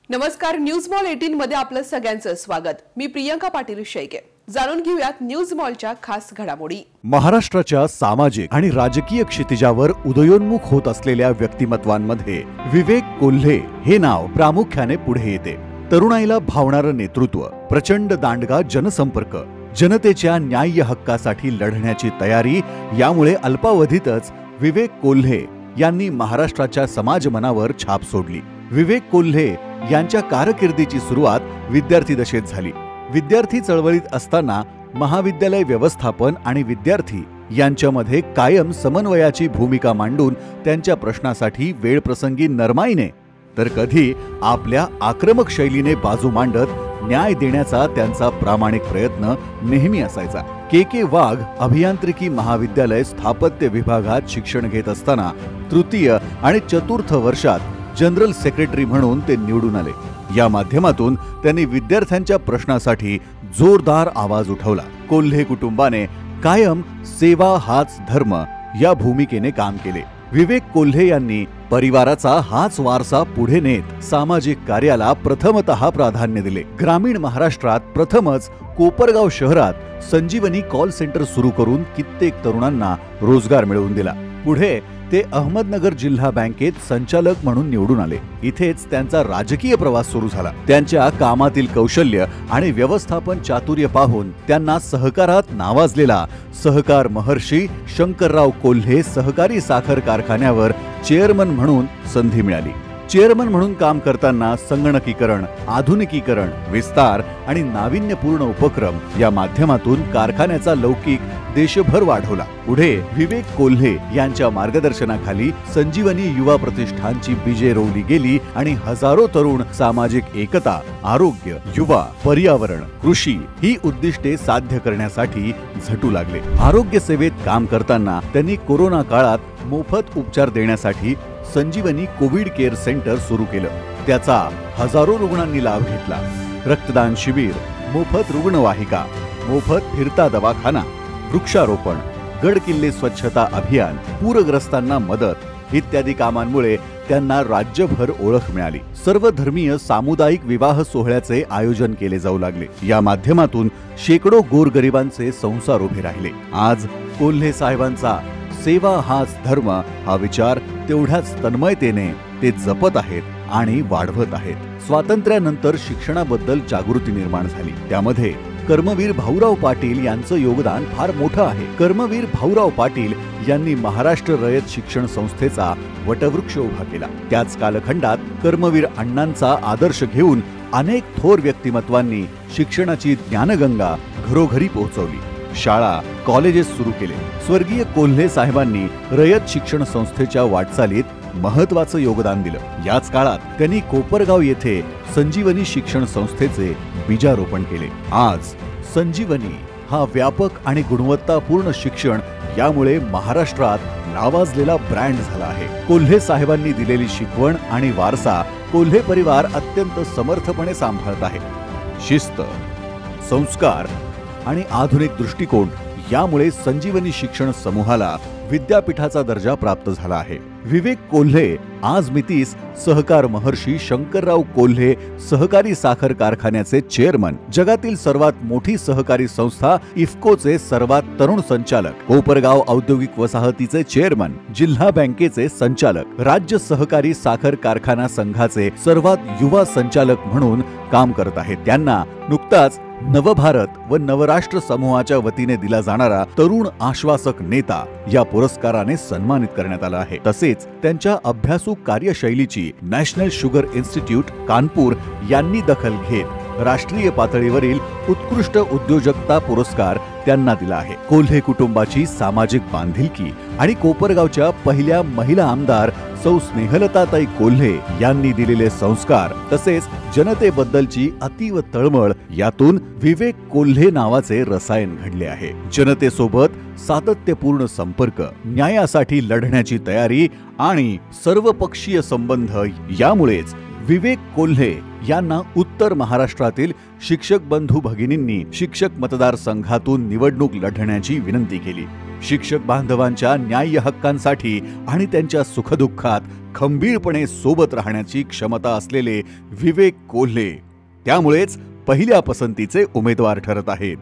नमस्कार, news mall 18 मध्ये आपलं सगळ्यांचं स्वागत। मी प्रियंका पाटील शेळके। जाणून घेऊयात न्यूज मॉलच्या खास घडामोडी। महाराष्ट्राच्या सामाजिक आणि राजकीय क्षितिजावर उदयोन्मुख होत असलेल्या व्यक्तिमत्वांमध्ये विवेक कोल्हे हे नाव प्रामुख्याने पुढे येते। तरुणाईला भावणारं नेतृत्व, प्रचंड दांडगा जनसंपर्क, जनतेच्या न्याय्य हक्कासाठी लढण्याची तयारी यामुळे अल्पावधीतच विवेक कोल्हे यांनी महाराष्ट्राच्या समाजमनावर छाप सोडली। विवेक कोल्हे यांच्या कारकिर्दीची सुरुवात विद्यार्थी दशेत झाली। विद्यार्थी चळवळीत असताना महाविद्यालय व्यवस्थापन आणि विद्यार्थी यांच्यामध्ये कायम समन्वयाची भूमिका मांडून त्यांच्या प्रश्नासाठी वेळप्रसंगी नरमाईने तर कधी आपल्या आक्रमक शैलीने बाजू मांडत न्याय देण्याचा त्यांचा प्रामाणिक प्रयत्न नेहमी असायचा। के वाघ अभियांत्रिकी महाविद्यालय स्थापत्य विभागात शिक्षण घेत असताना तृतीय आणि चतुर्थ वर्षात जनरल सेक्रेटरी म्हणून ते निवडून आले। या माध्यमातून त्यांनी विद्यार्थ्यांच्या प्रश्नासाठी जोरदार आवाज उठवला। कोल्हे कुटुंबाने कायम सेवा हाच धर्म या भूमिकेने काम केले। विवेक कोल्हे यांनी परिवाराचा हाच वारसा पुढे नेत सामाजिक कार्याला प्रथमतः प्राधान्य दिले। ग्रामीण महाराष्ट्रात प्रथमच कोपरगाव शहरात संजीवनी कॉल सेंटर सुरू करून कित्येक तरुणांना रोजगार मिळवून दिला। पुढे ते अहमदनगर जिल्हा बँकेत संचालक म्हणून निवडून आले। इथेच त्यांचा राजकीय प्रवास सुरू झाला। त्यांच्या कामातील कौशल्य आणि व्यवस्थापन चातुर्य पाहून त्यांना सहकारात नावाजलेला सहकार महर्षी शंकरराव कोल्हे सहकारी साखर कारखान्यावर चेअरमन म्हणून संधी मिळाली। चेअरमन म्हणून काम करताना संगणकीकरण, आधुनिकीकरण, विस्तार आणि नाविन्यपूर्ण उपक्रम या माध्यमातून कारखान्याचा लौकिक देशभर वाढवला। पुढे विवेक कोल्हे यांच्या मार्गदर्शनाखाली संजीवनी युवा प्रतिष्ठानची बीजे रोवली गेली आणि हजारो तरुण सामाजिक एकता, आरोग्य, युवा, पर्यावरण, कृषी ही उद्दिष्टे साध्य करण्यासाठी झटू लागले। आरोग्य सेवेत काम करताना त्यांनी कोरोना काळात मोफत उपचार देण्यासाठी संजीवनी कोविड केअर सेंटर सुरू केलं। त्याचा हजारो रुग्णांनी लाभ घेतला। रक्तदान शिबिर, मोफत रुग्णवाहिका, मोफत फिरता दवाखाना, वृक्षारोपण, गड किल्ले स्वच्छता अभियान, पूरग्रस्तांना मदत इत्यादी कामांमुळे त्यांना राज्यभर ओळख मिळाली। सर्वधर्मीय सामुदायिक विवाह सोहळ्याचे आयोजन केले जाऊ लागले। या माध्यमातून शेकडो गोरगरिबांचे संसार उभे राहिले। आज कोल्हे साहेबांचा सेवा हाच धर्म हा विचार तेवढ्याच तन्मयतेने ते जपत आहेत आणि वाढवत आहेत। स्वातंत्र्यानंतर शिक्षणाबद्दल जागृती निर्माण झाली। त्यामध्ये कर्मवीर भाऊराव पाटील यांचं योगदान फार मोठं आहे। कर्मवीर भाऊराव पाटील यांनी महाराष्ट्र रयत शिक्षण संस्थेचा वटवृक्ष उभा केला। त्याच कालखंडात कर्मवीर अण्णांचा आदर्श घेऊन अनेक थोर व्यक्तिमत्वांनी शिक्षणाची ज्ञानगंगा घरोघरी पोहोचवली। शाळा, कॉलेजेस सुरू केले। स्वर्गीय कोल्हे साहेबांनी रयत शिक्षण संस्थेच्या वाटचालीत महत्त्वाचं योगदान दिलं। याच काळात त्यांनी कोपरगाव येथे संजीवनी शिक्षण संस्थेचे बीजारोपण केले। आज संजीवनी हा व्यापक आणि गुणवत्तापूर्ण शिक्षण यामुळे महाराष्ट्रात नावाजलेला ब्रँड झाला आहे। कोल्हे साहेबांनी दिलेली शिकवण आणि वारसा कोल्हे परिवार अत्यंत समर्थपणे सांभाळत आहे। शिस्त, संस्कार आणि आधुनिक दृष्टिकोन यामुळे संजीवनी शिक्षण समूहाला विद्यापीठाचा दर्जा प्राप्त झाला आहे। विवेक कोल्हे आज मितीस सहकार महर्षी शंकरराव कोल्हे सहकारी साखर कारखान्याचे चेअरमन, जगातील सर्वात मोठी सहकारी संस्था इफ्कोचे सर्वात तरुण संचालक, कोपरगाव औद्योगिक वसाहतीचे चेअरमन, जिल्हा बँकेचे संचालक, राज्य सहकारी साखर कारखाना संघाचे सर्वात युवा संचालक म्हणून काम करत आहेत। त्यांना नुकताच नवभारत व नवराष्ट्र समूहाच्या वतीने दिला जाणारा तरुण आश्वासक नेता या पुरस्काराने सन्मानित करण्यात आला आहे। तसेच त्यांच्या अभ्यासू कार्यशैलीची नॅशनल शुगर इन्स्टिट्यूट कानपूर यांनी दखल घेत राष्ट्रीय पातळीवरील उत्कृष्ट उद्योजकता पुरस्कार त्यांना दिला आहे। कोल्हे कुटुंबाची सामाजिक बांधिलकी आणि कोपरगावच्या पहिल्या महिला आमदार सौ स्नेहलताताई कोल्हे यांनी दिलेले संस्कार तसेच जनतेबद्दलची अतीव तळमळ यातून विवेक कोल्हे नावाचे रसायन घडले आहे। जनतेसोबत सातत्यपूर्ण संपर्क, न्यायासाठी लढण्याची तयारी आणि सर्वपक्षीय संबंध यामुळेच विवेक कोल्हे यांना उत्तर महाराष्ट्रातील शिक्षक बंधू भगिनींनी शिक्षक मतदारसंघातून निवडणूक लढण्याची विनंती केली। शिक्षक बांधवांच्या न्याय्य हक्कांसाठी आणि त्यांच्या सुखदुःखात खंबीरपणे सोबत राहण्याची क्षमता असलेले विवेक कोल्हे त्यामुळेच पहिल्या पसंतीचे उमेदवार ठरत आहेत.